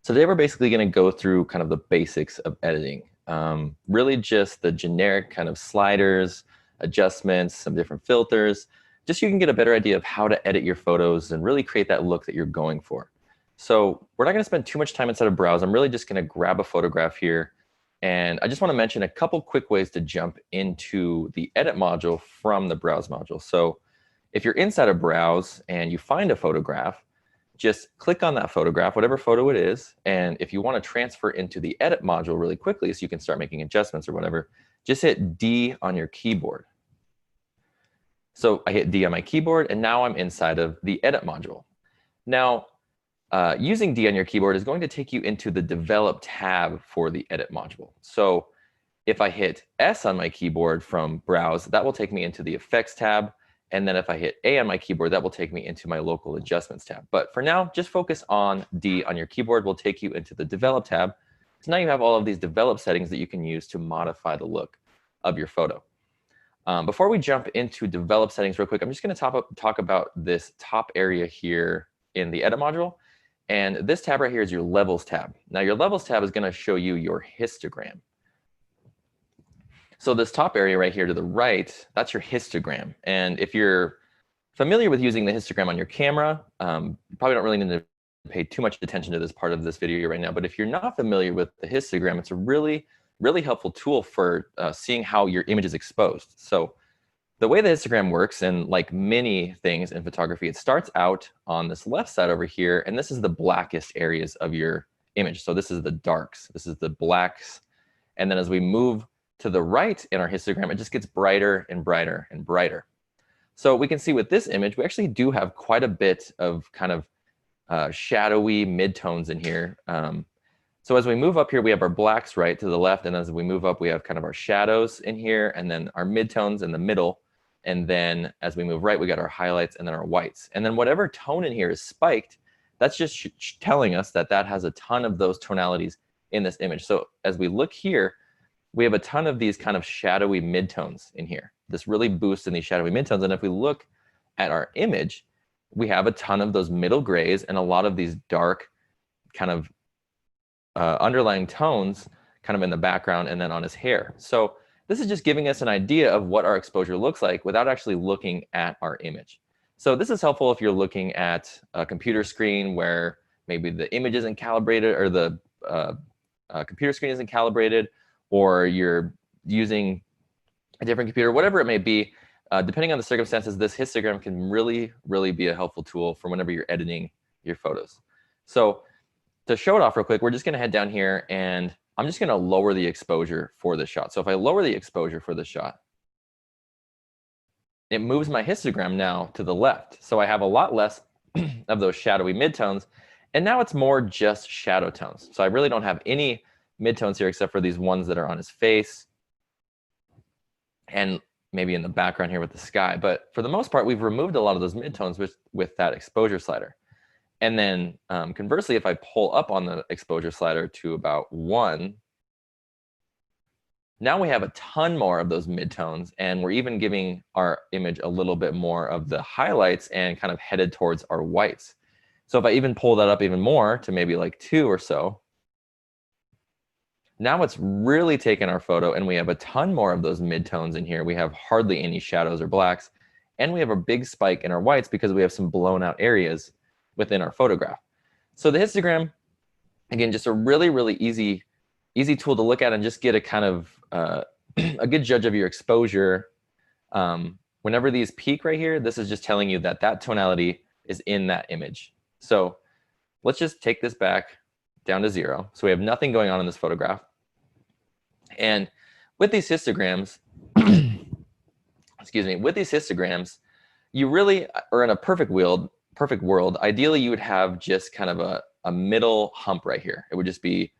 So today we're basically going to go through kind of the basics of editing. Really just the generic kind of sliders, adjustments, some different filters, just so you can get a better idea of how to edit your photos and really create that look that you're going for. So we're not going to spend too much time inside of Browse. I'm really just going to grab a photograph here. And I just want to mention a couple quick ways to jump into the edit module from the Browse module. So if you're inside of Browse and you find a photograph, just click on that photograph, whatever photo it is, and if you want to transfer into the edit module really quickly so you can start making adjustments or whatever, just hit D on your keyboard. So I hit D on my keyboard, and now I'm inside of the edit module. Now, using D on your keyboard is going to take you into the Develop tab for the edit module. So if I hit S on my keyboard from Browse, that will take me into the Effects tab. And then if I hit A on my keyboard, that will take me into my local adjustments tab. But for now, just focus on D on your keyboard. Will take you into the Develop tab. So now you have all of these develop settings that you can use to modify the look of your photo. Before we jump into develop settings real quick, I'm just going to talk about this top area here in the edit module. And this tab right here is your levels tab. Now your levels tab is going to show you your histogram. So this top area right here to the right, that's your histogram. And if you're familiar with using the histogram on your camera, you probably don't really need to pay too much attention to this part of this video right now. But if you're not familiar with the histogram, it's a really, really helpful tool for seeing how your image is exposed. So the way the histogram works, and like many things in photography, it starts out on this left side over here, and this is the blackest areas of your image. So this is the darks, this is the blacks. And then as we move to the right in our histogram, it just gets brighter and brighter and brighter. So we can see with this image, we actually do have quite a bit of kind of shadowy midtones in here. So as we move up here, we have our blacks right to the left, and as we move up, we have kind of our shadows in here, and then our midtones in the middle. And then as we move right, we got our highlights and then our whites. And then whatever tone in here is spiked, that's just telling us that that has a ton of those tonalities in this image. So as we look here, we have a ton of these kind of shadowy midtones in here. This really boosts in these shadowy midtones. And if we look at our image, we have a ton of those middle grays and a lot of these dark kind of underlying tones kind of in the background and then on his hair. So this is just giving us an idea of what our exposure looks like without actually looking at our image. So this is helpful if you're looking at a computer screen where maybe the image isn't calibrated, or the computer screen isn't calibrated, or you're using a different computer, whatever it may be. Depending on the circumstances, this histogram can really, really be a helpful tool for whenever you're editing your photos. So to show it off real quick, we're just going to head down here, and I'm just going to lower the exposure for this shot. So if I lower the exposure for this shot, it moves my histogram now to the left. So I have a lot less of those shadowy midtones, and now it's more just shadow tones. So I really don't have any midtones here except for these ones that are on his face and maybe in the background here with the sky. But for the most part, we've removed a lot of those midtones with that exposure slider. And then conversely, if I pull up on the exposure slider to about 1, now we have a ton more of those midtones, and we're even giving our image a little bit more of the highlights and kind of headed towards our whites. So if I even pull that up even more to maybe like 2 or so, now it's really taken our photo, and we have a ton more of those midtones in here. We have hardly any shadows or blacks, and we have a big spike in our whites because we have some blown out areas within our photograph. So the histogram, again, just a really, really easy tool to look at and just get a kind of a good judge of your exposure. Whenever these peak right here, this is just telling you that that tonality is in that image. So let's just take this back down to 0. So we have nothing going on in this photograph. And with these histograms, excuse me, with these histograms, you really are in a perfect world. Ideally, you would have just kind of a middle hump right here. It would just be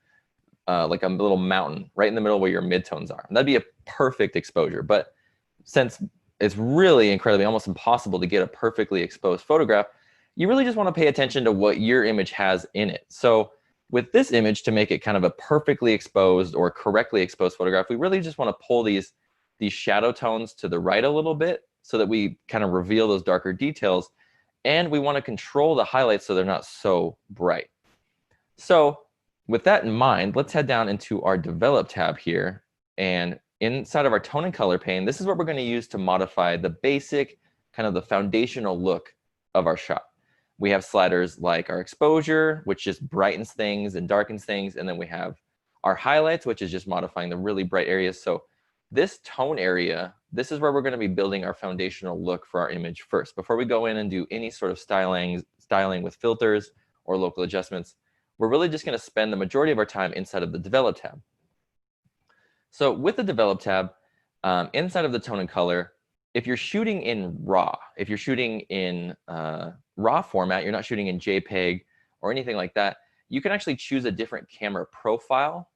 like a little mountain right in the middle where your midtones are. And that'd be a perfect exposure. But since it's really incredibly almost impossible to get a perfectly exposed photograph, you really just want to pay attention to what your image has in it. So with this image, to make it kind of a perfectly exposed or correctly exposed photograph, we really just want to pull these shadow tones to the right a little bit so that we kind of reveal those darker details. And we want to control the highlights so they're not so bright. So with that in mind, let's head down into our Develop tab here. And inside of our Tone and Color pane, this is what we're going to use to modify the basic, kind of the foundational look of our shot. We have sliders like our exposure, which just brightens things and darkens things. And then we have our highlights, which is just modifying the really bright areas. So this tone area, this is where we're going to be building our foundational look for our image first. Before we go in and do any sort of styling with filters or local adjustments, we're really just going to spend the majority of our time inside of the Develop tab. So with the Develop tab, inside of the Tone and Color, if you're shooting in RAW, if you're shooting in RAW format, you're not shooting in JPEG or anything like that, you can actually choose a different camera profile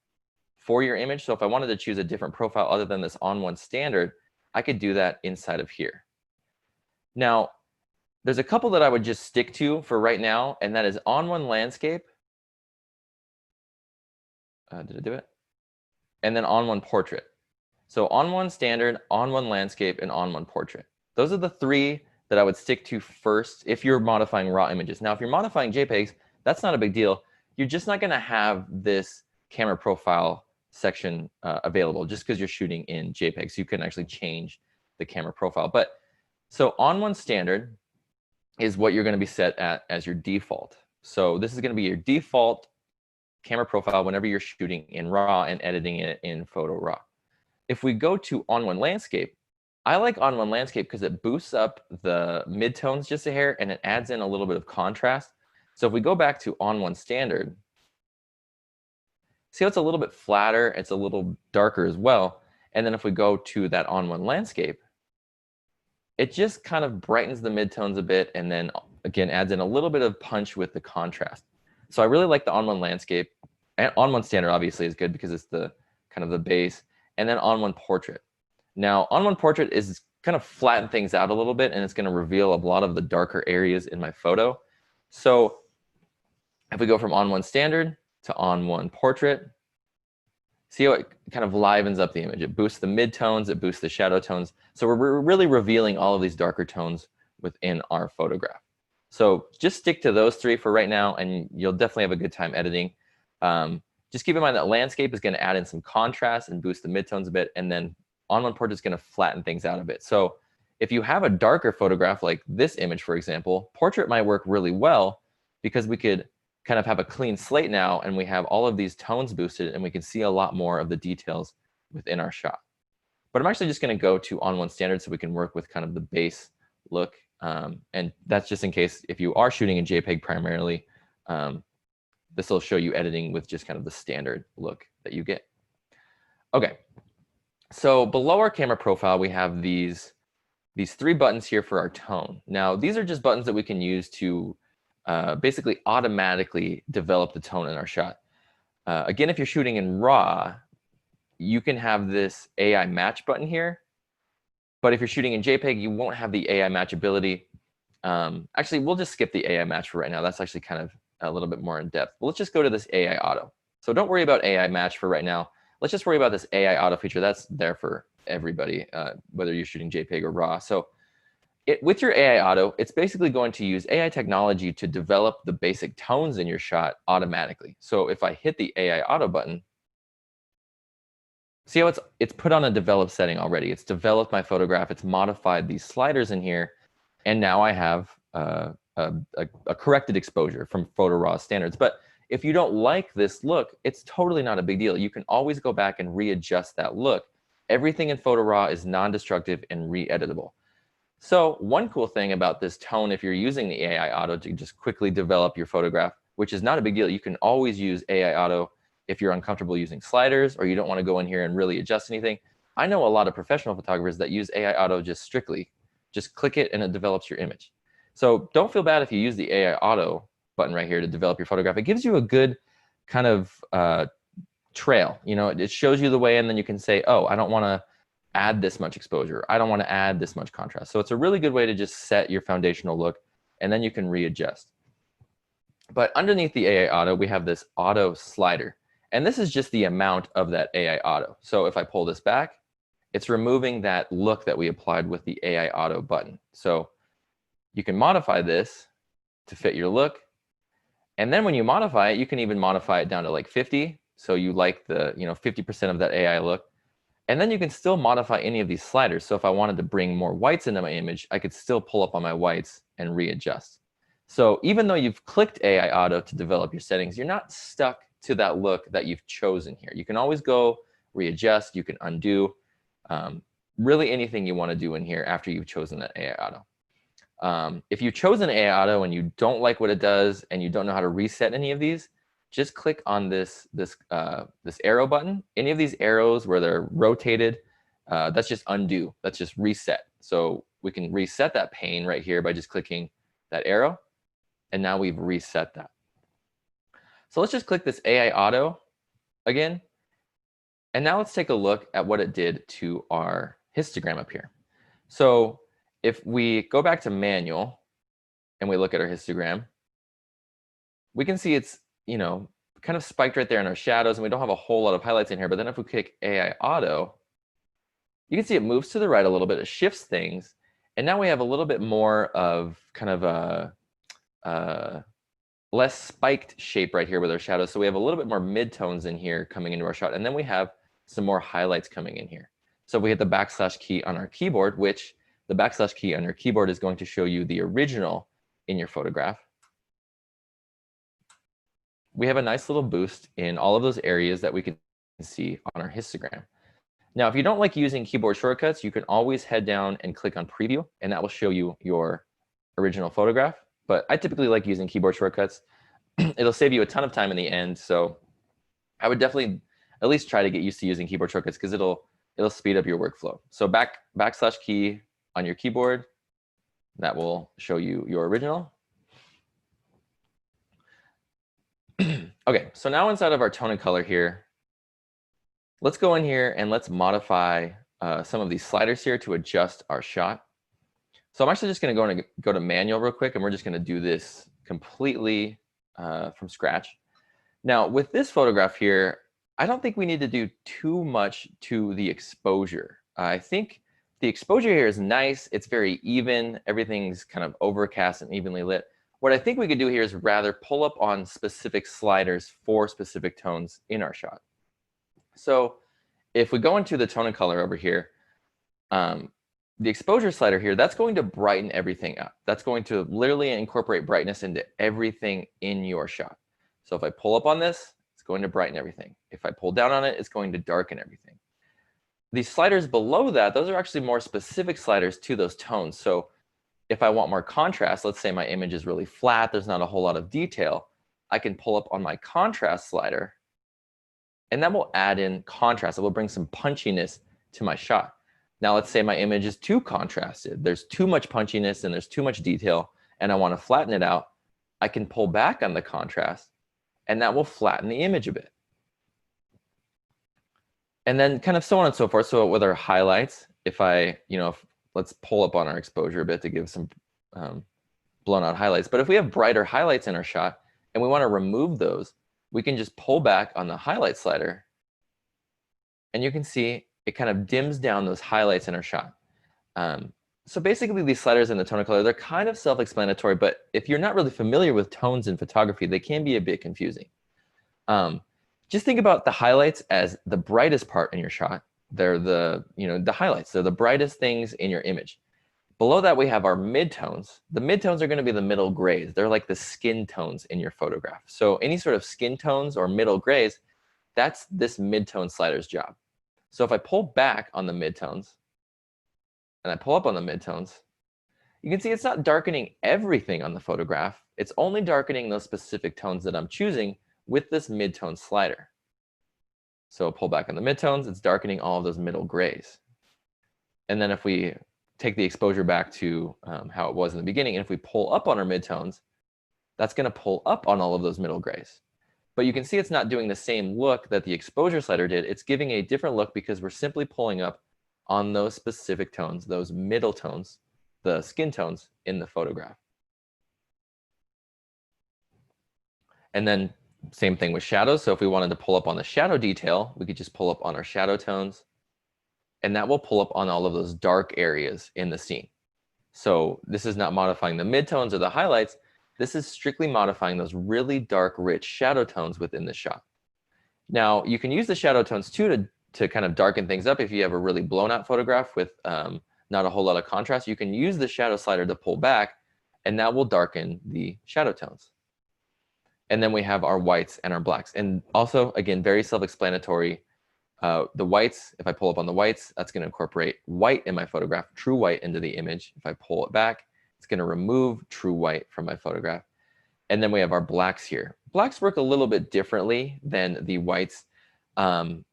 for your image. So if I wanted to choose a different profile other than this ON1 standard, I could do that inside of here. Now, there's a couple that I would just stick to for right now, and that is ON1 Landscape. Did I do it? And then ON1 Portrait. So ON1 Standard, ON1 Landscape, and ON1 Portrait. Those are the three that I would stick to first if you're modifying RAW images. Now, if you're modifying JPEGs, that's not a big deal. You're just not going to have this camera profile section available just because you're shooting in JPEG. So you can actually change the camera profile. But so ON1 Standard is what you're going to be set at as your default. So this is going to be your default camera profile whenever you're shooting in RAW and editing it in Photo RAW. If we go to ON1 Landscape, I like ON1 Landscape because it boosts up the midtones just a hair and it adds in a little bit of contrast. So if we go back to ON1 Standard, see how it's a little bit flatter, it's a little darker as well. And then if we go to that ON1 Landscape, it just kind of brightens the midtones a bit and then again adds in a little bit of punch with the contrast. So I really like the ON1 Landscape. And ON1 Standard obviously is good because it's the kind of the base. And then ON1 Portrait. Now ON1 Portrait is kind of flatten things out a little bit and it's going to reveal a lot of the darker areas in my photo. So if we go from ON1 Standard to ON1 Portrait, see how it kind of livens up the image. It boosts the midtones, it boosts the shadow tones. So we're really revealing all of these darker tones within our photograph. So just stick to those three for right now and you'll definitely have a good time editing. Just keep in mind that Landscape is going to add in some contrast and boost the midtones a bit, and then ON1 Portrait is going to flatten things out a bit. So if you have a darker photograph like this image, for example, Portrait might work really well because we could kind of have a clean slate now and we have all of these tones boosted and we can see a lot more of the details within our shot. But I'm actually just going to go to ON1 Standard so we can work with kind of the base look. And that's just in case if you are shooting in JPEG primarily, this will show you editing with just kind of the standard look that you get. Okay, so below our camera profile, we have these three buttons here for our tone. Now, these are just buttons that we can use to basically automatically develop the tone in our shot. Again, if you're shooting in RAW, you can have this AI match button here. But if you're shooting in JPEG, you won't have the AI match ability. Actually, we'll just skip the AI match for right now. That's actually kind of a little bit more in depth. But let's just go to this AI auto. So don't worry about AI match for right now. Let's just worry about this AI auto feature. That's there for everybody, whether you're shooting JPEG or RAW. So with your AI auto, it's basically going to use AI technology to develop the basic tones in your shot automatically. So if I hit the AI auto button, see how it's put on a develop setting already. It's developed my photograph. It's modified these sliders in here. And now I have a corrected exposure from Photo RAW standards. But if you don't like this look, it's totally not a big deal. You can always go back and readjust that look. Everything in Photo RAW is non-destructive and re-editable. So one cool thing about this tone, if you're using the AI auto to just quickly develop your photograph, which is not a big deal, you can always use AI auto if you're uncomfortable using sliders or you don't want to go in here and really adjust anything. I know a lot of professional photographers that use AI auto just strictly. Just click it and it develops your image. So don't feel bad if you use the AI auto button right here to develop your photograph. It gives you a good kind of trail. You know, it shows you the way and then you can say, oh, I don't want to add this much exposure. I don't want to add this much contrast. So it's a really good way to just set your foundational look and then you can readjust. But underneath the AI auto, we have this auto slider. And this is just the amount of that AI auto. So if I pull this back, it's removing that look that we applied with the AI auto button. So you can modify this to fit your look. And then when you modify it, you can even modify it down to like 50. So you like the 50% of that AI look. And then you can still modify any of these sliders. So if I wanted to bring more whites into my image, I could still pull up on my whites and readjust. So even though you've clicked AI Auto to develop your settings, you're not stuck to that look that you've chosen here. You can always go readjust, you can undo, really anything you want to do in here after you've chosen that AI Auto. If you've chosen AI Auto and you don't like what it does and you don't know how to reset any of these, just click on this arrow button. Any of these arrows where they're rotated, that's just undo. That's just reset. So we can reset that pane right here by just clicking that arrow. And now we've reset that. So let's just click this AI Auto again. And now let's take a look at what it did to our histogram up here. So if we go back to manual and we look at our histogram, we can see it's, kind of spiked right there in our shadows, and we don't have a whole lot of highlights in here. But then if we click AI Auto, you can see it moves to the right a little bit. It shifts things. And now we have a little bit more of kind of a less spiked shape right here with our shadows. So we have a little bit more midtones in here coming into our shot. And then we have some more highlights coming in here. So if we hit the backslash key on our keyboard, which the backslash key on your keyboard is going to show you the original in your photograph, we have a nice little boost in all of those areas that we can see on our histogram. Now, if you don't like using keyboard shortcuts, you can always head down and click on preview, and that will show you your original photograph. But I typically like using keyboard shortcuts. It'll save you a ton of time in the end. So I would definitely at least try to get used to using keyboard shortcuts because it'll speed up your workflow. So backslash key on your keyboard, that will show you your original. Okay, so now inside of our tone and color here, let's go in here and let's modify some of these sliders here to adjust our shot. So I'm actually just going to go to manual real quick, and we're just going to do this completely from scratch. Now, with this photograph here, I don't think we need to do too much to the exposure. I think the exposure here is nice. It's very even. Everything's kind of overcast and evenly lit. What I think we could do here is rather pull up on specific sliders for specific tones in our shot. So if we go into the tone and color over here, the exposure slider here, that's going to brighten everything up. That's going to literally incorporate brightness into everything in your shot. So if I pull up on this, it's going to brighten everything. If I pull down on it, it's going to darken everything. These sliders below that, those are actually more specific sliders to those tones. So if I want more contrast, let's say my image is really flat, there's not a whole lot of detail, I can pull up on my contrast slider, and that will add in contrast. It will bring some punchiness to my shot. Now, let's say my image is too contrasted. There's too much punchiness and there's too much detail, and I want to flatten it out. I can pull back on the contrast, and that will flatten the image a bit. And then kind of so on and so forth. So with our highlights, if I, let's pull up on our exposure a bit to give some blown out highlights. But if we have brighter highlights in our shot and we want to remove those, we can just pull back on the highlight slider, and you can see it kind of dims down those highlights in our shot. So basically these sliders in the tone and color, they're kind of self-explanatory, but if you're not really familiar with tones in photography, they can be a bit confusing. Just think about the highlights as the brightest part in your shot. They're the highlights. They're the brightest things in your image. Below that, we have our midtones. The midtones are going to be the middle grays. They're like the skin tones in your photograph. So any sort of skin tones or middle grays, that's this midtone slider's job. So if I pull back on the midtones and I pull up on the midtones, you can see it's not darkening everything on the photograph. It's only darkening those specific tones that I'm choosing with this midtone slider. So pull back on the midtones, it's darkening all of those middle grays. And then if we take the exposure back to how it was in the beginning, and if we pull up on our midtones, that's going to pull up on all of those middle grays. But you can see it's not doing the same look that the exposure slider did. It's giving a different look because we're simply pulling up on those specific tones, those middle tones, the skin tones in the photograph. And then same thing with shadows. So if we wanted to pull up on the shadow detail, we could just pull up on our shadow tones, and that will pull up on all of those dark areas in the scene. So this is not modifying the midtones or the highlights. This is strictly modifying those really dark, rich shadow tones within the shot. Now, you can use the shadow tones too to kind of darken things up. If you have a really blown out photograph with not a whole lot of contrast, you can use the shadow slider to pull back, and that will darken the shadow tones. And then we have our whites and our blacks. And also, again, very self-explanatory. The whites, if I pull up on the whites, that's going to incorporate white in my photograph, true white into the image. If I pull it back, it's going to remove true white from my photograph. And then we have our blacks here. Blacks work a little bit differently than the whites. And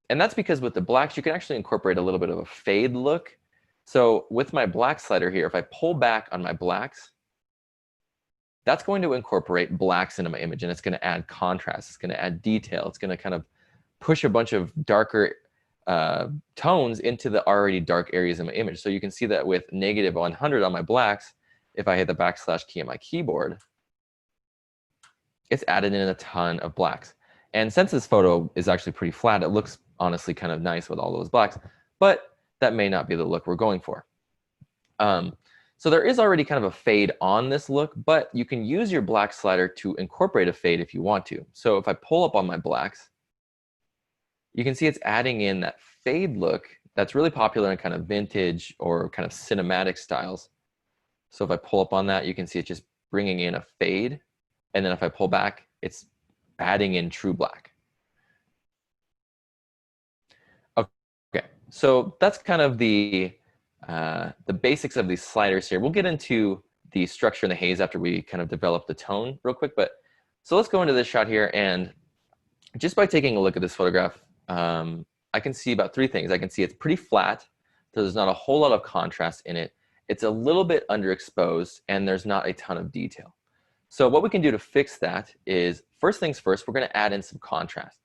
that's because with the blacks, you can actually incorporate a little bit of a fade look. So with my black slider here, if I pull back on my blacks, that's going to incorporate blacks into my image, and it's going to add contrast. It's going to add detail. It's going to kind of push a bunch of darker tones into the already dark areas in my image. So you can see that with negative 100 on my blacks, if I hit the backslash key on my keyboard, it's added in a ton of blacks. And since this photo is actually pretty flat, it looks honestly kind of nice with all those blacks, but that may not be the look we're going for. So there is already kind of a fade on this look, but you can use your black slider to incorporate a fade if you want to. So if I pull up on my blacks, you can see it's adding in that fade look that's really popular in kind of vintage or kind of cinematic styles. So if I pull up on that, you can see it's just bringing in a fade. And then if I pull back, it's adding in true black. Okay, so that's kind of the basics of these sliders here. We'll get into the structure and the haze after we kind of develop the tone real quick. But so let's go into this shot here. And just by taking a look at this photograph, I can see about three things. I can see it's pretty flat. So there's not a whole lot of contrast in it. It's a little bit underexposed, and there's not a ton of detail. So what we can do to fix that is, first things first, we're going to add in some contrast.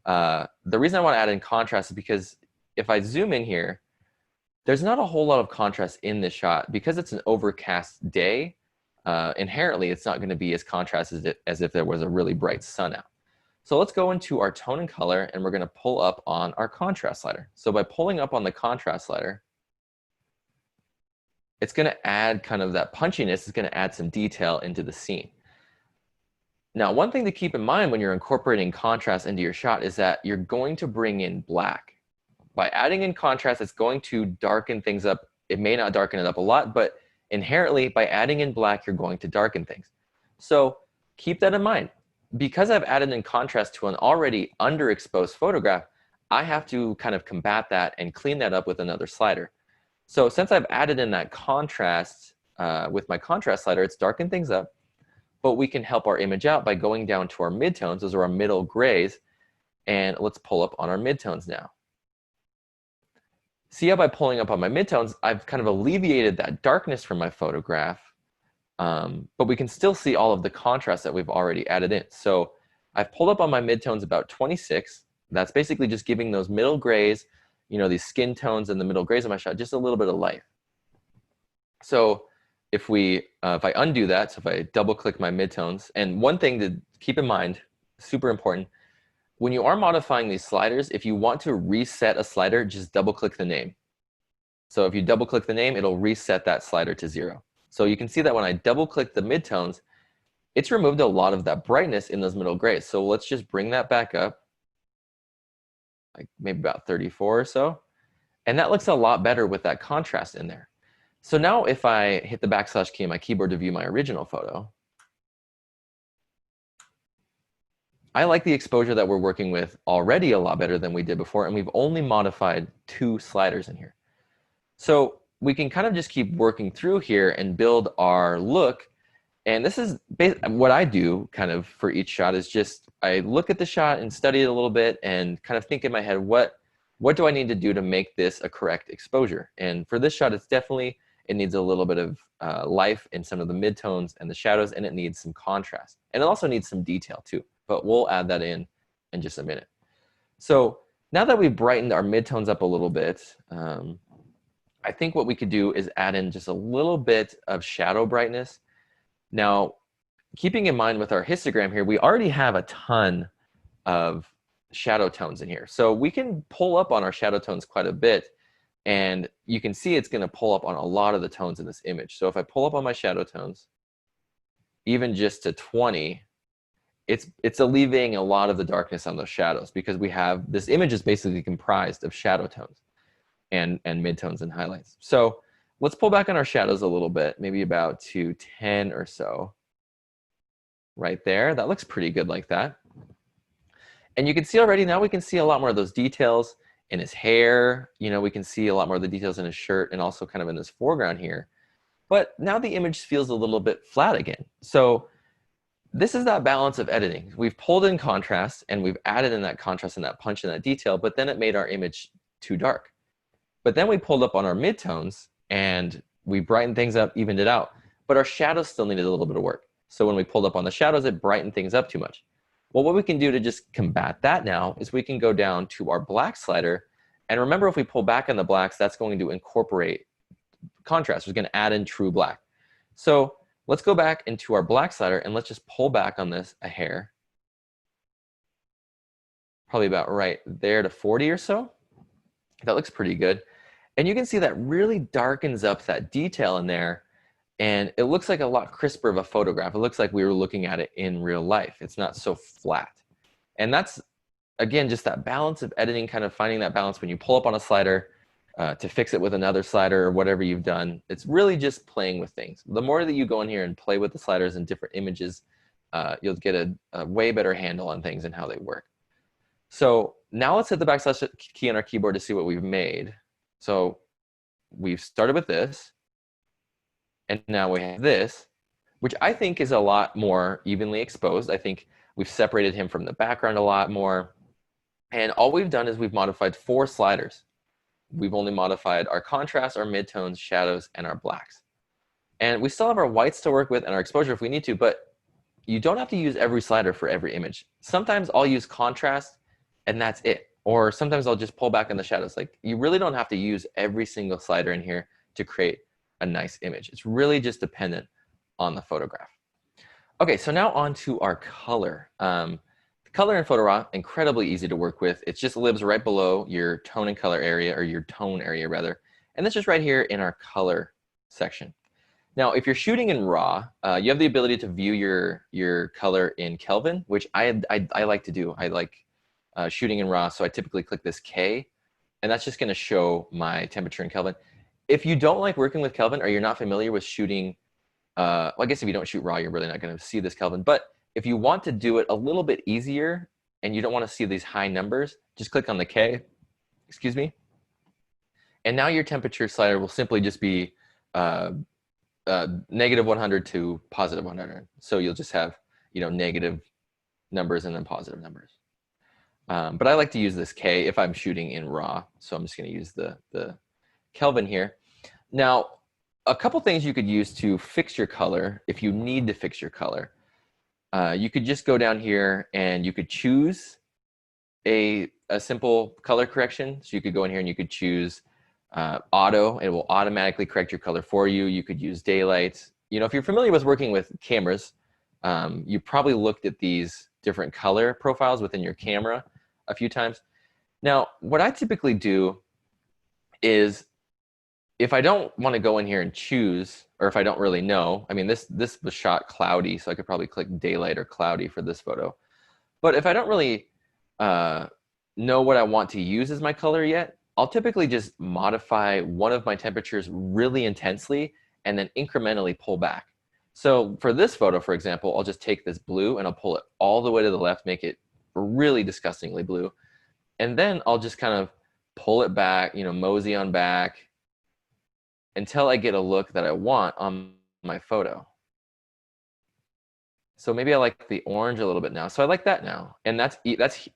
The reason I want to add in contrast is because if I zoom in here, there's not a whole lot of contrast in this shot. Because it's an overcast day, inherently it's not going to be as contrasted as if there was a really bright sun out. So let's go into our tone and color, and we're going to pull up on our contrast slider. So by pulling up on the contrast slider, it's going to add kind of that punchiness. It's going to add some detail into the scene. Now, one thing to keep in mind when you're incorporating contrast into your shot is that you're going to bring in black. By adding in contrast, it's going to darken things up. It may not darken it up a lot, but inherently, by adding in black, you're going to darken things. So keep that in mind. Because I've added in contrast to an already underexposed photograph, I have to kind of combat that and clean that up with another slider. So since I've added in that contrast with my contrast slider, it's darkened things up, but we can help our image out by going down to our midtones. Those are our middle grays. And let's pull up on our midtones now. See how by pulling up on my midtones, I've kind of alleviated that darkness from my photograph, but we can still see all of the contrast that we've already added in. So I've pulled up on my midtones about 26. That's basically just giving those middle grays, you know, these skin tones and the middle grays of my shot, just a little bit of life. So if I undo that, so if I double click my midtones, and one thing to keep in mind, super important, when you are modifying these sliders, if you want to reset a slider, just double click the name. So if you double click the name, it'll reset that slider to 0. So you can see that when I double click the midtones, it's removed a lot of that brightness in those middle grays. So let's just bring that back up, like maybe about 34 or so. And that looks a lot better with that contrast in there. So now if I hit the backslash key on my keyboard to view my original photo, I like the exposure that we're working with already a lot better than we did before, and we've only modified 2 sliders in here. So we can kind of just keep working through here and build our look. And this is what I do kind of for each shot is just I look at the shot and study it a little bit and kind of think in my head, what do I need to do to make this a correct exposure? And for this shot, it's definitely, it needs a little bit of life in some of the midtones and the shadows, and it needs some contrast. And it also needs some detail too, but we'll add that in just a minute. So now that we've brightened our midtones up a little bit, I think what we could do is add in just a little bit of shadow brightness. Now, keeping in mind with our histogram here, we already have a ton of shadow tones in here. So we can pull up on our shadow tones quite a bit, and you can see it's going to pull up on a lot of the tones in this image. So if I pull up on my shadow tones, even just to 20, it's alleviating a lot of the darkness on those shadows, because we have, this image is basically comprised of shadow tones and midtones and highlights. So let's pull back on our shadows a little bit, maybe about to 10 or so. Right there, that looks pretty good like that. And you can see already, now we can see a lot more of those details in his hair. You know, we can see a lot more of the details in his shirt and also kind of in this foreground here. But now the image feels a little bit flat again. So this is that balance of editing. We've pulled in contrast and we've added in that contrast and that punch and that detail, but then it made our image too dark. But then we pulled up on our midtones and we brightened things up, evened it out, but our shadows still needed a little bit of work. So when we pulled up on the shadows, it brightened things up too much. Well, what we can do to just combat that now is we can go down to our black slider. And remember, if we pull back on the blacks, that's going to incorporate contrast. It's going to add in true black. So let's go back into our black slider and let's just pull back on this a hair. Probably about right there to 40 or so. That looks pretty good. And you can see that really darkens up that detail in there. And it looks like a lot crisper of a photograph. It looks like we were looking at it in real life. It's not so flat. And that's, again, just that balance of editing, kind of finding that balance when you pull up on a slider to fix it with another slider or whatever you've done. It's really just playing with things. The more that you go in here and play with the sliders and different images, you'll get a way better handle on things and how they work. So now let's hit the backslash key on our keyboard to see what we've made. So we've started with this. And now we have this, which I think is a lot more evenly exposed. I think we've separated him from the background a lot more. And all we've done is we've modified 4 sliders. We've only modified our contrast, our midtones, shadows, and our blacks. And we still have our whites to work with and our exposure if we need to, but you don't have to use every slider for every image. Sometimes I'll use contrast and that's it. Or sometimes I'll just pull back on the shadows. Like, you really don't have to use every single slider in here to create a nice image. It's really just dependent on the photograph. Okay, so now on to our color. The color in PhotoRaw, incredibly easy to work with. It just lives right below your tone and color area, or your tone area rather. And that's just right here in our color section. Now, if you're shooting in RAW, you have the ability to view your color in Kelvin, which I like to do. I like shooting in RAW, so I typically click this K, and that's just gonna show my temperature in Kelvin. If you don't like working with Kelvin, or you're not familiar with shooting, well, I guess if you don't shoot RAW, you're really not going to see this Kelvin. But if you want to do it a little bit easier and you don't want to see these high numbers, just click on the K, excuse me. And now your temperature slider will simply just be negative 100 to positive 100. So you'll just have, you know, negative numbers and then positive numbers. But I like to use this K if I'm shooting in RAW. So I'm just going to use the Kelvin here. Now, a couple things you could use to fix your color if you need to fix your color. You could just go down here and you could choose a simple color correction. So you could go in here and you could choose auto. It will automatically correct your color for you. You could use daylight. You know, if you're familiar with working with cameras, you probably looked at these different color profiles within your camera a few times. Now, what I typically do is, if I don't want to go in here and choose, or if I don't really know, I mean, this was shot cloudy, so I could probably click daylight or cloudy for this photo. But if I don't really know what I want to use as my color yet, I'll typically just modify one of my temperatures really intensely and then incrementally pull back. So for this photo, for example, I'll just take this blue and I'll pull it all the way to the left, make it really disgustingly blue. And then I'll just kind of pull it back, you know, mosey on back, until I get a look that I want on my photo. So maybe I like the orange a little bit now. So I like that now. And that's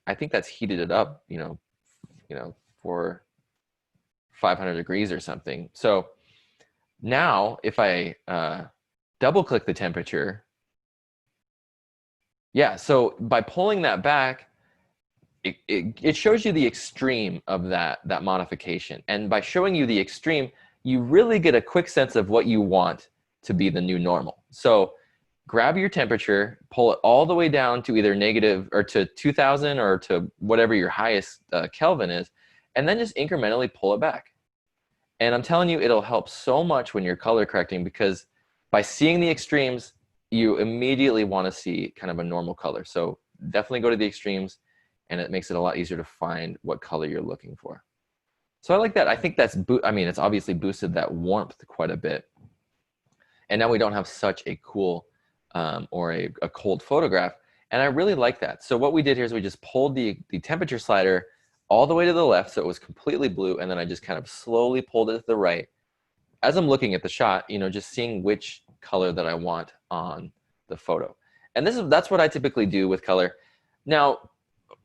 I think that's heated it up, you know, for 500 degrees or something. So now if I double click the temperature, yeah, so by pulling that back, it shows you the extreme of that modification. And by showing you the extreme, you really get a quick sense of what you want to be the new normal. So grab your temperature, pull it all the way down to either negative or to 2000 or to whatever your highest Kelvin is, and then just incrementally pull it back. And I'm telling you, it'll help so much when you're color correcting, because by seeing the extremes, you immediately want to see kind of a normal color. So definitely go to the extremes, and it makes it a lot easier to find what color you're looking for. So I like that. I think that's, I mean, it's obviously boosted that warmth quite a bit. And now we don't have such a cool or a cold photograph. And I really like that. So what we did here is we just pulled the temperature slider all the way to the left, so it was completely blue, and then I just kind of slowly pulled it to the right. As I'm looking at the shot, you know, just seeing which color that I want on the photo. And that's what I typically do with color. Now,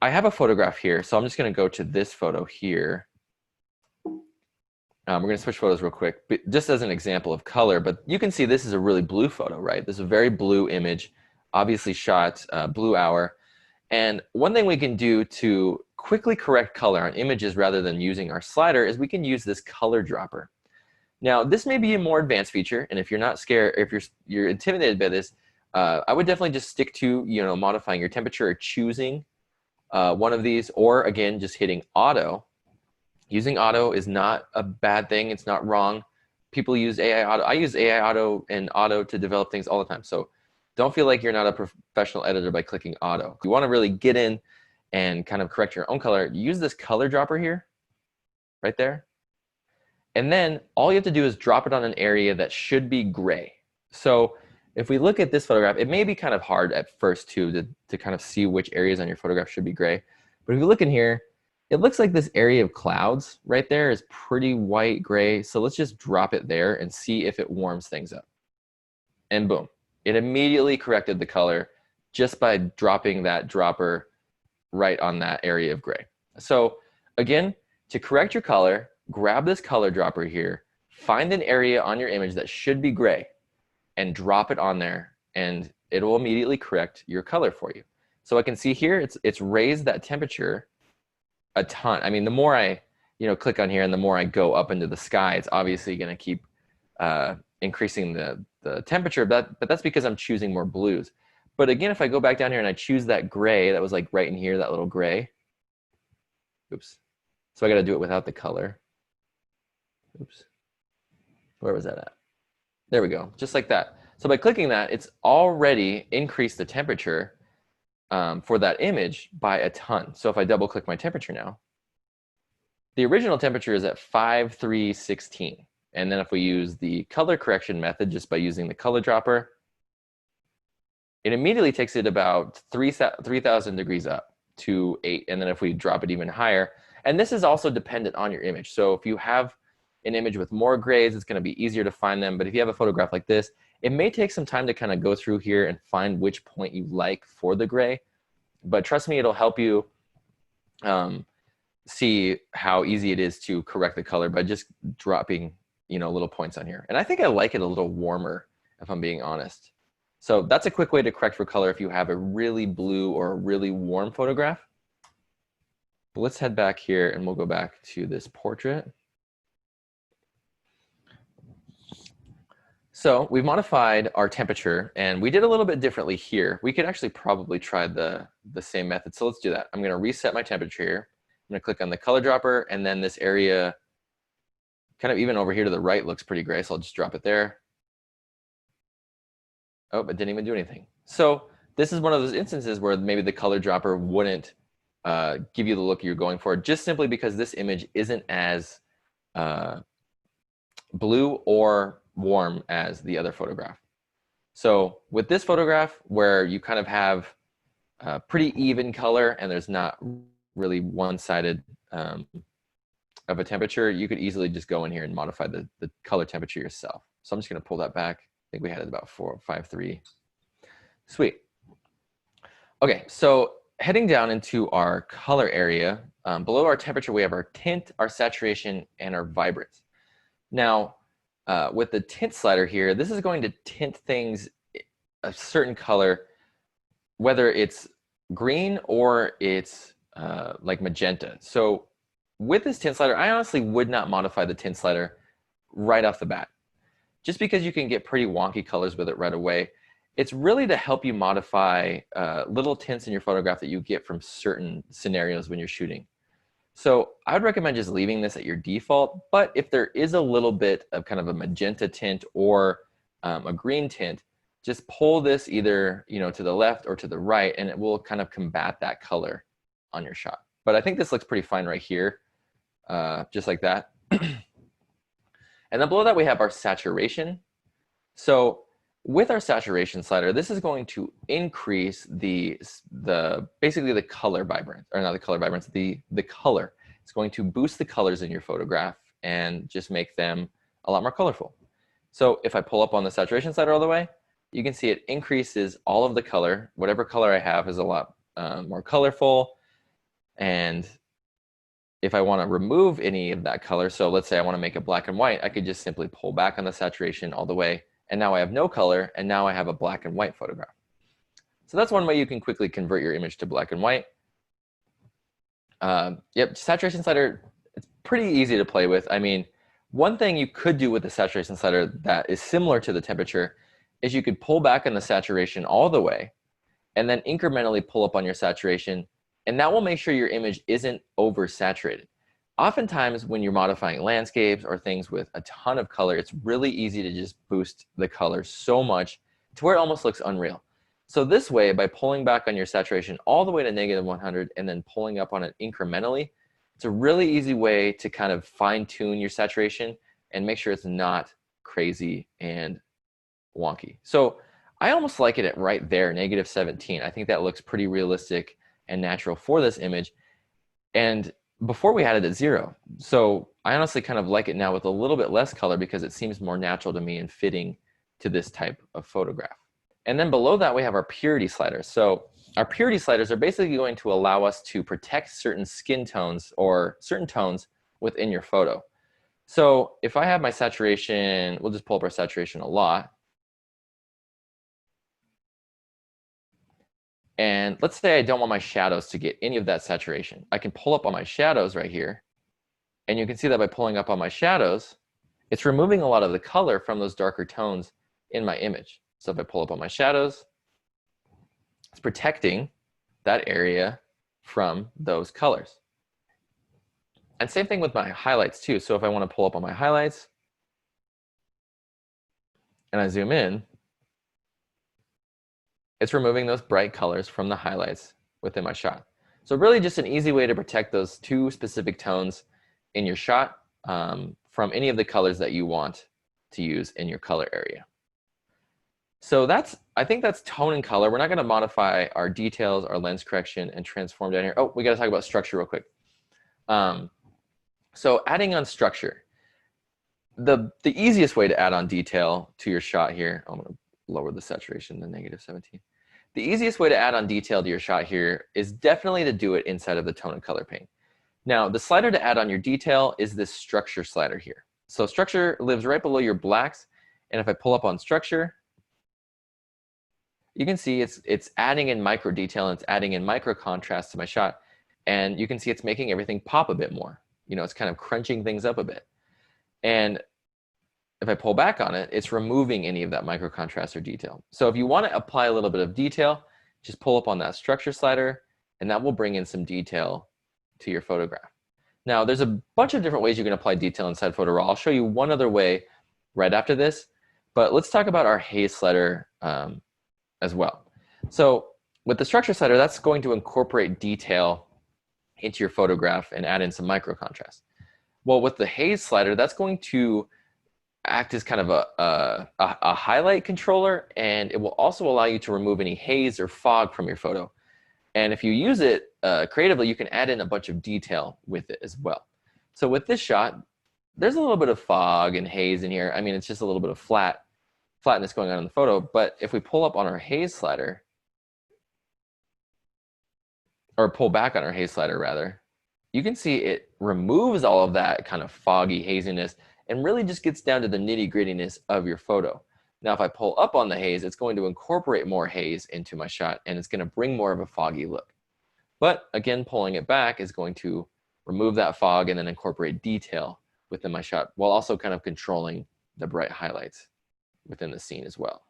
I have a photograph here, so I'm just going to go to this photo here. We're going to switch photos real quick, just as an example of color. But you can see this is a really blue photo, right? This is a very blue image, obviously shot blue hour. And one thing we can do to quickly correct color on images rather than using our slider is we can use this color dropper. Now, this may be a more advanced feature, and if you're not scared, if you're intimidated by this, I would definitely just stick to, you know, modifying your temperature or choosing one of these, or again, just hitting auto. Using auto is not a bad thing. It's not wrong. People use AI auto. I use AI auto and auto to develop things all the time. So don't feel like you're not a professional editor by clicking auto. If you want to really get in and kind of correct your own color, use this color dropper here, right there. And then all you have to do is drop it on an area that should be gray. So if we look at this photograph, it may be kind of hard at first too to kind of see which areas on your photograph should be gray. But if you look in here, it looks like this area of clouds right there is pretty white gray. So let's just drop it there and see if it warms things up. And boom, it immediately corrected the color just by dropping that dropper right on that area of gray. So again, to correct your color, grab this color dropper here, find an area on your image that should be gray, and drop it on there, and it will immediately correct your color for you. So I can see here, it's raised that temperature a ton. I mean, the more I, you know, click on here and the more I go up into the sky, it's obviously going to keep increasing the temperature, but that's because I'm choosing more blues. But again, if I go back down here and I choose that gray, that was like right in here, that little gray. Oops. So I got to do it without the color. Oops. Where was that at? There we go, just like that. So by clicking that, it's already increased the temperature for that image by a ton. So if I double click my temperature now, the original temperature is at 5316. And then if we use the color correction method just by using the color dropper, it immediately takes it about 3,000 degrees up to 8. And then if we drop it even higher, and this is also dependent on your image. So if you have an image with more grays, it's going to be easier to find them. But if you have a photograph like this, it may take some time to kind of go through here and find which point you like for the gray. But trust me, it'll help you see how easy it is to correct the color by just dropping, you know, little points on here. And I think I like it a little warmer, if I'm being honest. So that's a quick way to correct for color if you have a really blue or a really warm photograph. But let's head back here and we'll go back to this portrait. So we've modified our temperature, and we did a little bit differently here. We could actually probably try the same method. So let's do that. I'm going to reset my temperature here. I'm going to click on the color dropper, and then this area, kind of even over here to the right, looks pretty gray. So I'll just drop it there. Oh, it didn't even do anything. So this is one of those instances where maybe the color dropper wouldn't give you the look you're going for, just simply because this image isn't as blue or warm as the other photograph. So with this photograph, where you kind of have pretty even color and there's not really one-sided of a temperature, you could easily just go in here and modify the color temperature yourself. So I'm just going to pull that back. I think we had it about 453. Sweet. Okay, so heading down into our color area, below our temperature, we have our tint, our saturation, and our vibrance. Now, with the tint slider here, this is going to tint things a certain color, whether it's green or it's like magenta. So with this tint slider, I honestly would not modify the tint slider right off the bat, just because you can get pretty wonky colors with it right away. It's really to help you modify little tints in your photograph that you get from certain scenarios when you're shooting. So I would recommend just leaving this at your default, but if there is a little bit of kind of a magenta tint or a green tint, just pull this either, you know, to the left or to the right, and it will kind of combat that color on your shot. But I think this looks pretty fine right here, just like that. And then below that we have our saturation. So with our saturation slider, this is going to increase basically the color vibrance, or not the color vibrance, the color. It's going to boost the colors in your photograph and just make them a lot more colorful. So if I pull up on the saturation slider all the way, you can see it increases all of the color. Whatever color I have is a lot more colorful. And if I want to remove any of that color, so let's say I want to make it black and white, I could just simply pull back on the saturation all the way, and now I have no color, and now I have a black and white photograph. So that's one way you can quickly convert your image to black and white. Yep, saturation slider, it's pretty easy to play with. I mean, one thing you could do with the saturation slider that is similar to the temperature is you could pull back on the saturation all the way, and then incrementally pull up on your saturation, and that will make sure your image isn't oversaturated. Oftentimes when you're modifying landscapes or things with a ton of color, it's really easy to just boost the color so much to where it almost looks unreal. So this way, by pulling back on your saturation all the way to -100 and then pulling up on it incrementally, it's a really easy way to kind of fine-tune your saturation and make sure it's not crazy and wonky. So I almost like it at right there, -17. I think that looks pretty realistic and natural for this image. And before we had it at 0. So I honestly kind of like it now with a little bit less color because it seems more natural to me and fitting to this type of photograph. And then below that we have our purity sliders. So our purity sliders are basically going to allow us to protect certain skin tones or certain tones within your photo. So if I have my saturation, we'll just pull up our saturation a lot. And let's say I don't want my shadows to get any of that saturation. I can pull up on my shadows right here. And you can see that by pulling up on my shadows, it's removing a lot of the color from those darker tones in my image. So if I pull up on my shadows, it's protecting that area from those colors. And same thing with my highlights too. So if I want to pull up on my highlights and I zoom in, it's removing those bright colors from the highlights within my shot. So really just an easy way to protect those two specific tones in your shot from any of the colors that you want to use in your color area. So I think that's tone and color. We're not going to modify our details, our lens correction, and transform down here. Oh, we got to talk about structure real quick. So adding on structure. The easiest way to add on detail to your shot here, I'm going to lower the saturation to -17. The easiest way to add on detail to your shot here is definitely to do it inside of the tone and color pane. Now, the slider to add on your detail is this structure slider here. So structure lives right below your blacks, and if I pull up on structure, you can see it's adding in micro detail and it's adding in micro contrast to my shot, and you can see it's making everything pop a bit more. You know, it's kind of crunching things up a bit. And if I pull back on it, it's removing any of that micro contrast or detail. So if you want to apply a little bit of detail, just pull up on that structure slider, and that will bring in some detail to your photograph. Now, there's a bunch of different ways you can apply detail inside Photo Raw. I'll show you one other way right after this, but let's talk about our haze slider as well. So with the structure slider, that's going to incorporate detail into your photograph and add in some micro contrast. Well, with the haze slider, that's going to act as kind of a highlight controller, and it will also allow you to remove any haze or fog from your photo. And if you use it creatively, you can add in a bunch of detail with it as well. So with this shot, there's a little bit of fog and haze in here. I mean, it's just a little bit of flatness going on in the photo. But if we pull up on our haze slider, or pull back on our haze slider rather, you can see it removes all of that kind of foggy haziness and really just gets down to the nitty-grittiness of your photo. Now, if I pull up on the haze, it's going to incorporate more haze into my shot, and it's going to bring more of a foggy look. But again, pulling it back is going to remove that fog and then incorporate detail within my shot, while also kind of controlling the bright highlights within the scene as well.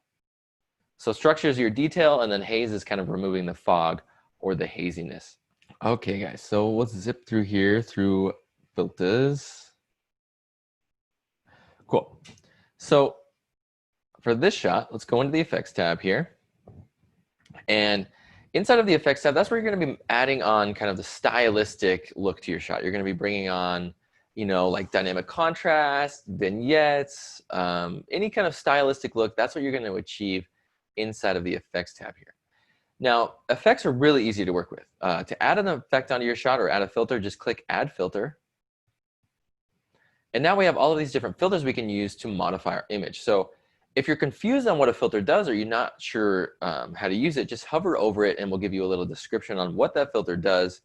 So structure is your detail, and then haze is kind of removing the fog or the haziness. Okay, guys, so let's zip through here through filters. Cool. So for this shot, let's go into the effects tab here. And inside of the effects tab, that's where you're going to be adding on kind of the stylistic look to your shot. You're going to be bringing on, you know, like dynamic contrast, vignettes, any kind of stylistic look. That's what you're going to achieve inside of the effects tab here. Now, effects are really easy to work with. To add an effect onto your shot or add a filter, just click Add Filter. And now we have all of these different filters we can use to modify our image. So if you're confused on what a filter does or you're not sure how to use it, just hover over it and we'll give you a little description on what that filter does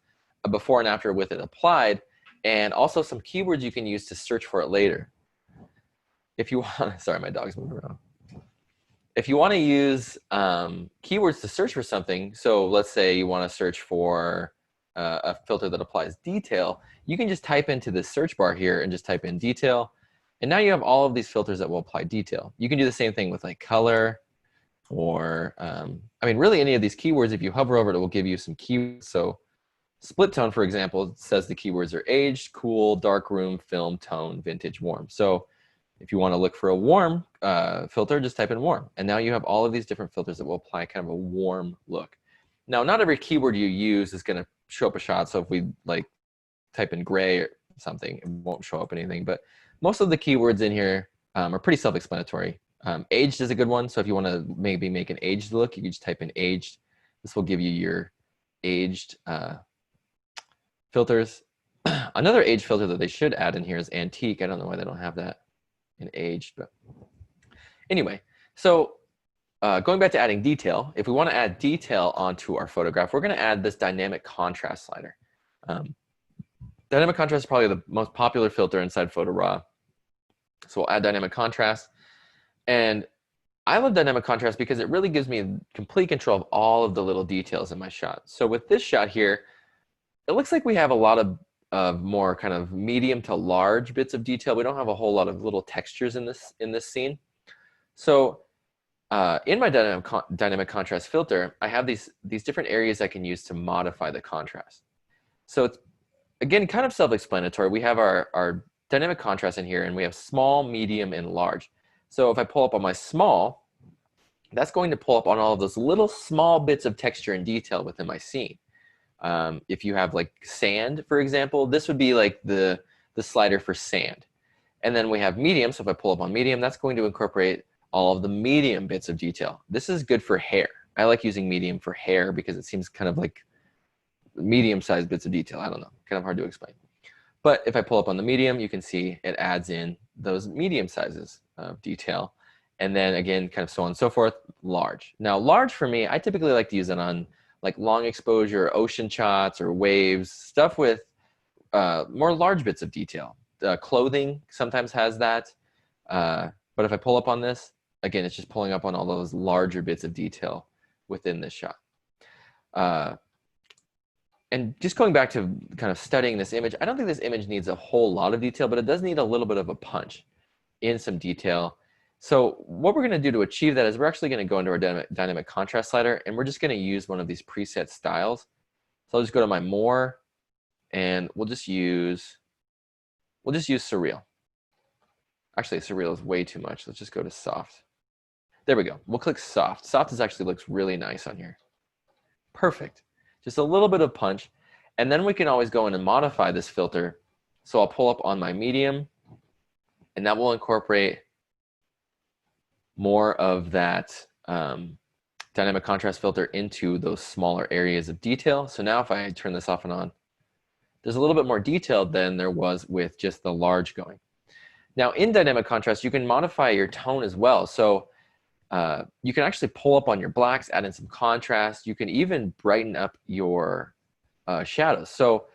before and after with it applied, and also some keywords you can use to search for it later. If you want, sorry, my dog's moving around. If you want to use keywords to search for something, so let's say you want to search for a filter that applies detail, you can just type into the search bar here and just type in detail. And now you have all of these filters that will apply detail. You can do the same thing with like color or, I mean, really any of these keywords, if you hover over it, it will give you some keywords. So split tone, for example, says the keywords are aged, cool, dark room, film, tone, vintage, warm. So if you want to look for a warm filter, just type in warm. And now you have all of these different filters that will apply kind of a warm look. Now, not every keyword you use is going to show up a shot. So if we like type in gray or something, it won't show up anything. But most of the keywords in here are pretty self-explanatory. Aged is a good one. So if you want to maybe make an aged look, you can just type in aged. This will give you your aged filters. Another age filter that they should add in here is antique. I don't know why they don't have that in aged, but anyway. So going back to adding detail, if we want to add detail onto our photograph, we're going to add this dynamic contrast slider. Dynamic contrast is probably the most popular filter inside Photo Raw. So we'll add dynamic contrast. And I love dynamic contrast because it really gives me complete control of all of the little details in my shot. So with this shot here, it looks like we have a lot of more kind of medium to large bits of detail. We don't have a whole lot of little textures in this scene. So in my dynamic contrast filter, I have these different areas I can use to modify the contrast. So it's, again, kind of self-explanatory. We have our dynamic contrast in here, and we have small, medium, and large. So if I pull up on my small, that's going to pull up on all of those little small bits of texture and detail within my scene. If you have like sand, for example, this would be like the slider for sand. And then we have medium. So if I pull up on medium, that's going to incorporate all of the medium bits of detail. This is good for hair. I like using medium for hair because it seems kind of like medium-sized bits of detail. I don't know, kind of hard to explain. But if I pull up on the medium, you can see it adds in those medium sizes of detail. And then again, kind of so on and so forth, large. Now large for me, I typically like to use it on like long exposure, ocean shots or waves, stuff with more large bits of detail. Clothing sometimes has that. But if I pull up on this, again, it's just pulling up on all those larger bits of detail within this shot. And just going back to kind of studying this image, I don't think this image needs a whole lot of detail, but it does need a little bit of a punch in some detail. So what we're going to do to achieve that is we're actually going to go into our dynamic contrast slider, and we're just going to use one of these preset styles. So I'll just go to my more, and we'll just use surreal. Actually, surreal is way too much. Let's just go to soft. There we go. We'll click soft. Soft actually looks really nice on here. Perfect. Just a little bit of punch. And then we can always go in and modify this filter. So I'll pull up on my medium, and that will incorporate more of that dynamic contrast filter into those smaller areas of detail. So now if I turn this off and on, there's a little bit more detail than there was with just the large going. Now in dynamic contrast, you can modify your tone as well. So you can actually pull up on your blacks, add in some contrast. You can even brighten up your shadows. So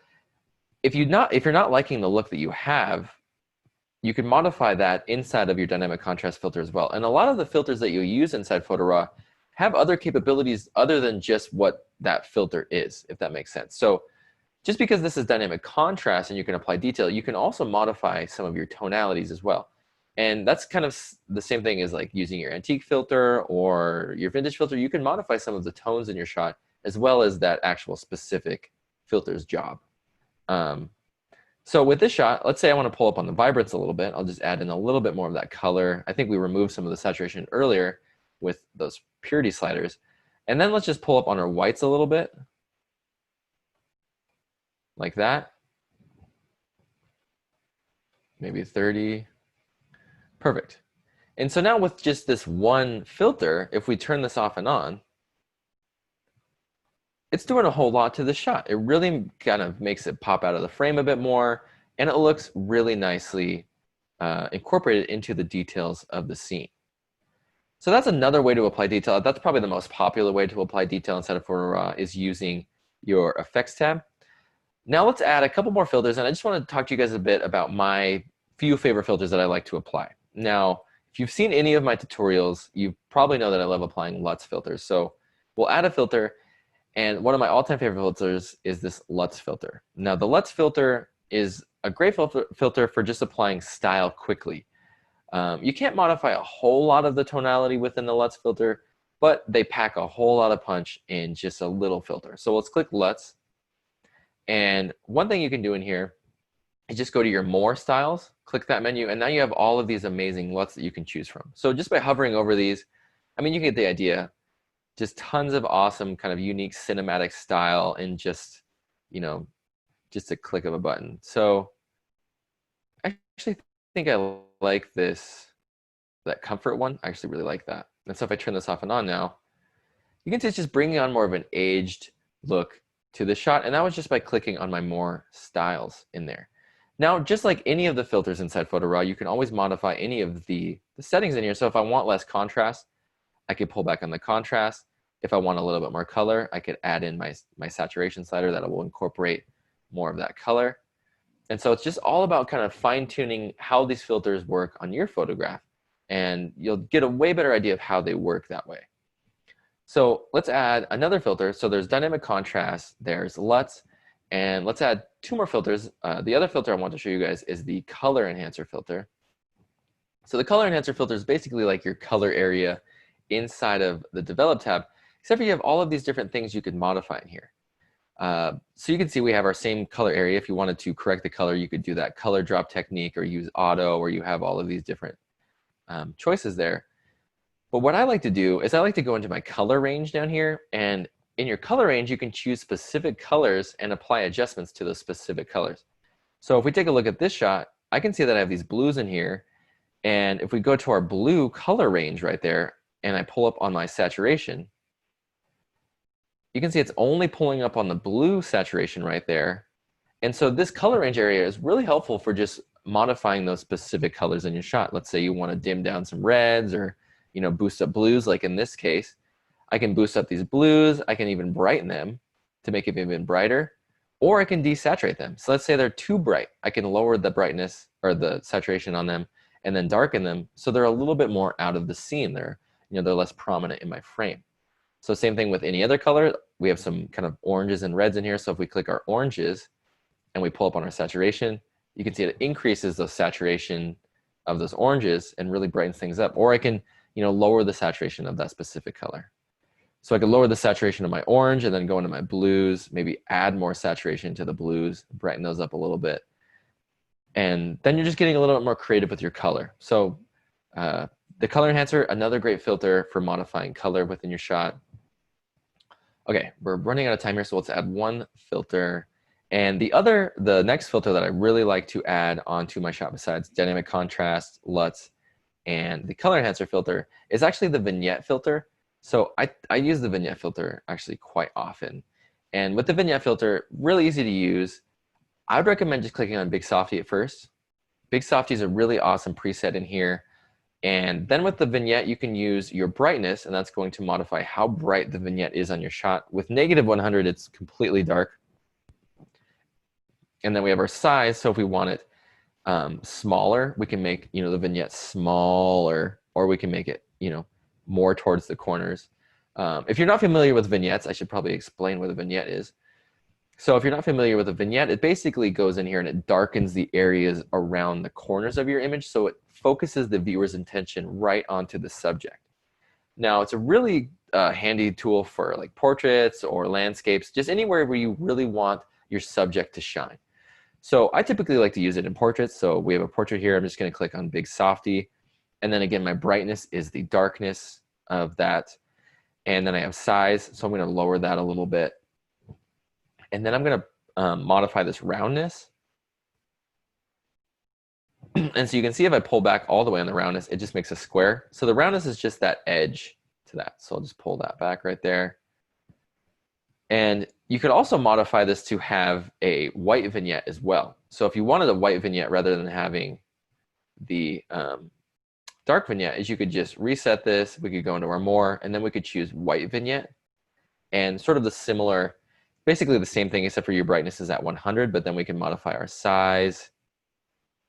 if you're not liking the look that you have, you can modify that inside of your dynamic contrast filter as well. And a lot of the filters that you use inside Photo Raw have other capabilities other than just what that filter is, if that makes sense. So just because this is dynamic contrast and you can apply detail, you can also modify some of your tonalities as well. And that's kind of the same thing as like using your antique filter or your vintage filter. You can modify some of the tones in your shot as well as that actual specific filter's job. So with this shot, let's say I want to pull up on the vibrance a little bit. I'll just add in a little bit more of that color. I think we removed some of the saturation earlier with those purity sliders. And then let's just pull up on our whites a little bit, like that. Maybe 30. Perfect. And so now with just this one filter, if we turn this off and on, it's doing a whole lot to the shot. It really kind of makes it pop out of the frame a bit more, and it looks really nicely incorporated into the details of the scene. So that's another way to apply detail. That's probably the most popular way to apply detail inside of Photo Raw, is using your effects tab. Now let's add a couple more filters, and I just want to talk to you guys a bit about my few favorite filters that I like to apply. Now, if you've seen any of my tutorials, you probably know that I love applying Luntz filters. So we'll add a filter, and one of my all-time favorite filters is this Luntz filter. Now the Luntz filter is a great filter for just applying style quickly. You can't modify a whole lot of the tonality within the Luntz filter, but they pack a whole lot of punch in just a little filter. So let's click Luntz. And one thing you can do in here is just go to your More styles, click that menu, and now you have all of these amazing LUTs that you can choose from. So just by hovering over these, I mean, you get the idea. Just tons of awesome kind of unique cinematic style in just, you know, just a click of a button. So I actually think I like that comfort one. I actually really like that. And so if I turn this off and on now, you can see it's just bringing on more of an aged look to the shot, and that was just by clicking on my More styles in there. Now, just like any of the filters inside Photo Raw, you can always modify any of the settings in here. So if I want less contrast, I could pull back on the contrast. If I want a little bit more color, I could add in my saturation slider that will incorporate more of that color. And so it's just all about kind of fine-tuning how these filters work on your photograph, and you'll get a way better idea of how they work that way. So let's add another filter. So there's dynamic contrast, there's LUTs, and let's add two more filters. The other filter I want to show you guys is the color enhancer filter. So the color enhancer filter is basically like your color area inside of the develop tab, except for you have all of these different things you can modify in here. So you can see we have our same color area. If you wanted to correct the color, you could do that color drop technique or use auto, or you have all of these different choices there. But what I like to do is I like to go into my color range down here, and in your color range, you can choose specific colors and apply adjustments to those specific colors. So if we take a look at this shot, I can see that I have these blues in here, and if we go to our blue color range right there, and I pull up on my saturation, you can see it's only pulling up on the blue saturation right there. And so this color range area is really helpful for just modifying those specific colors in your shot. Let's say you want to dim down some reds, or boost up blues, like in this case. I can boost up these blues. I can even brighten them to make it even brighter, or I can desaturate them. So let's say they're too bright. I can lower the brightness or the saturation on them and then darken them so they're a little bit more out of the scene. They're less prominent in my frame. So same thing with any other color. We have some kind of oranges and reds in here. So if we click our oranges and we pull up on our saturation, you can see it increases the saturation of those oranges and really brightens things up. Or I can lower the saturation of that specific color. So I could lower the saturation of my orange and then go into my blues, maybe add more saturation to the blues, brighten those up a little bit. And then you're just getting a little bit more creative with your color. So the color enhancer, another great filter for modifying color within your shot. Okay, we're running out of time here, so let's add one filter. And the next filter that I really like to add onto my shot, besides dynamic contrast, LUTs, and the color enhancer filter, is actually the Vignette Filter. So I use the Vignette Filter actually quite often. And with the Vignette Filter, really easy to use. I would recommend just clicking on Big Softy at first. Big Softy is a really awesome preset in here. And then with the vignette, you can use your brightness, and that's going to modify how bright the vignette is on your shot. With -100, it's completely dark. And then we have our size. So if we want it smaller, we can make the vignette smaller, or we can make it more towards the corners. If you're not familiar with vignettes, I should probably explain what a vignette is. So if you're not familiar with a vignette, it basically goes in here and it darkens the areas around the corners of your image, so it focuses the viewer's attention right onto the subject. Now, it's a really handy tool for like portraits or landscapes, just anywhere where you really want your subject to shine. So I typically like to use it in portraits. So we have a portrait here. I'm just going to click on Big Softy. And then again, my brightness is the darkness of that. And then I have size. So I'm going to lower that a little bit. And then I'm going to modify this roundness. And so you can see if I pull back all the way on the roundness, it just makes a square. So the roundness is just that edge to that. So I'll just pull that back right there. And you could also modify this to have a white vignette as well. So if you wanted a white vignette rather than having the dark vignette, is you could just reset this. We could go into our more, and then we could choose white vignette. And sort of the similar, basically the same thing except for your brightness is at 100, but then we can modify our size.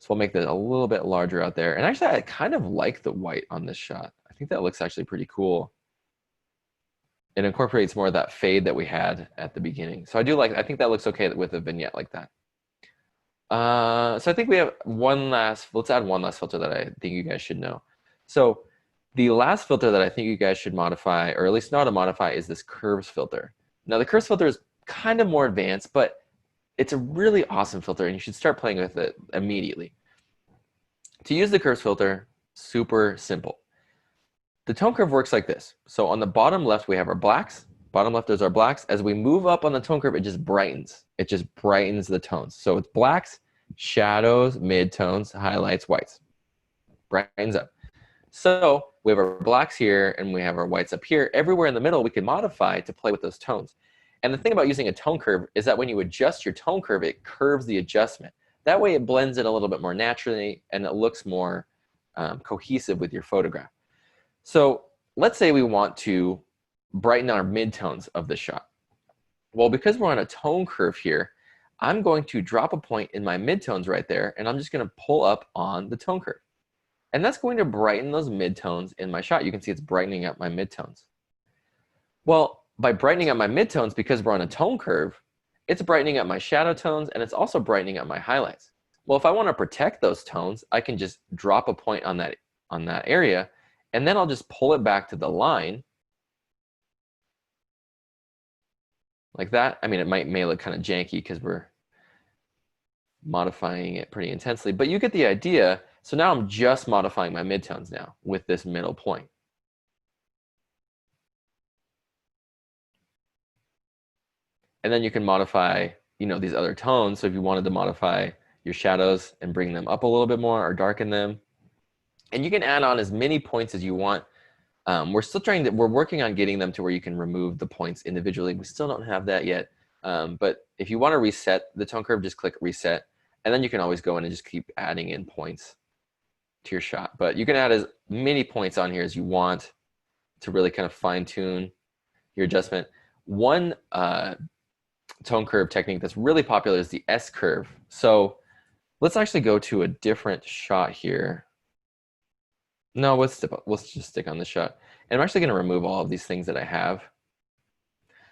So we'll make that a little bit larger out there. And actually, I kind of like the white on this shot. I think that looks actually pretty cool. It incorporates more of that fade that we had at the beginning. So I think that looks okay with a vignette like that. So I think we have let's add one last filter that I think you guys should know. So the last filter that I think you guys should modify, or at least know how to modify, is this curves filter. Now the curves filter is kind of more advanced, but it's a really awesome filter and you should start playing with it immediately. To use the curves filter, super simple. The tone curve works like this. So on the bottom left, we have our blacks. Bottom left is our blacks. As we move up on the tone curve, it just brightens. It just brightens the tones. So it's blacks, shadows, midtones, highlights, whites. Brightens up. So we have our blacks here and we have our whites up here. Everywhere in the middle, we can modify to play with those tones. And the thing about using a tone curve is that when you adjust your tone curve, it curves the adjustment. That way it blends in a little bit more naturally and it looks more cohesive with your photograph. So let's say we want to brighten our midtones of the shot. Well, because we're on a tone curve here, I'm going to drop a point in my midtones right there, and I'm just going to pull up on the tone curve. And that's going to brighten those midtones in my shot. You can see it's brightening up my midtones. Well, by brightening up my midtones, because we're on a tone curve, it's brightening up my shadow tones, and it's also brightening up my highlights. Well, if I want to protect those tones, I can just drop a point on that area, and then I'll just pull it back to the line like that. I mean, it may look kind of janky because we're modifying it pretty intensely, but you get the idea. So now I'm just modifying my midtones now with this middle point. And then you can modify, these other tones. So if you wanted to modify your shadows and bring them up a little bit more or darken them, and you can add on as many points as you want. We're working on getting them to where you can remove the points individually. We still don't have that yet. But if you want to reset the tone curve, just click reset. And then you can always go in and just keep adding in points to your shot. But you can add as many points on here as you want to really kind of fine tune your adjustment. One tone curve technique that's really popular is the S curve. So let's actually go to a different shot here. No, let's just stick on this shot. And I'm actually going to remove all of these things that I have.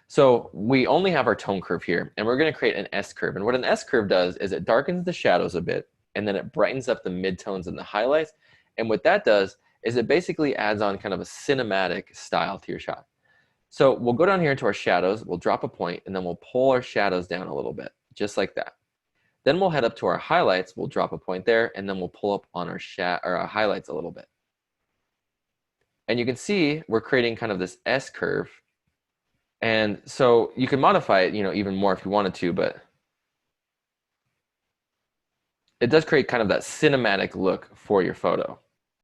So we only have our tone curve here, and we're going to create an S curve. And what an S curve does is it darkens the shadows a bit, and then it brightens up the midtones and the highlights. And what that does is it basically adds on kind of a cinematic style to your shot. So we'll go down here into our shadows, we'll drop a point, and then we'll pull our shadows down a little bit, just like that. Then we'll head up to our highlights, we'll drop a point there, and then we'll pull up on our highlights a little bit. And you can see we're creating kind of this S curve. And so you can modify it, even more if you wanted to, but it does create kind of that cinematic look for your photo.